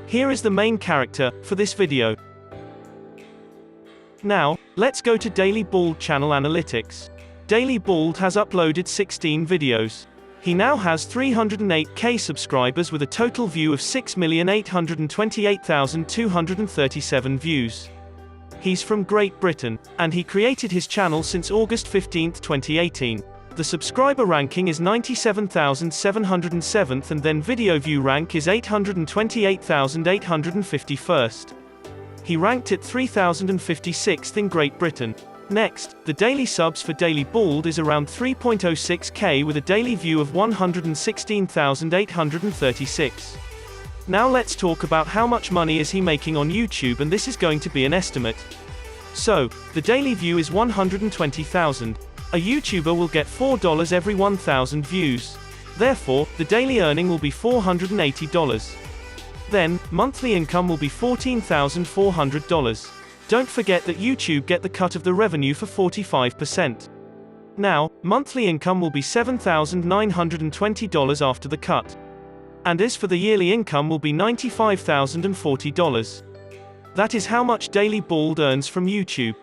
Here is the main character for this video. Now, let's go to Daily Bald channel analytics. Daily Bald has uploaded 16 videos. He now has 308k subscribers with a total view of 6,828,237 views. He's from Great Britain, and he created his channel since August 15, 2018. The subscriber ranking is 97,707th and then video view rank is 828,851st. He ranked at 3056th in Great Britain. Next, the daily subs for Daily Bald is around 3.06k with a daily view of 116,836. Now let's talk about how much money is he making on YouTube, and this is going to be an estimate. So, the daily view is 120,000. A YouTuber will get $4 every 1,000 views. Therefore, the daily earning will be $480. Then, monthly income will be $14,400. Don't forget that YouTube get the cut of the revenue for 45%. Now, monthly income will be $7,920 after the cut. And as for the yearly income will be $95,040. That is how much Daily Bald earns from YouTube.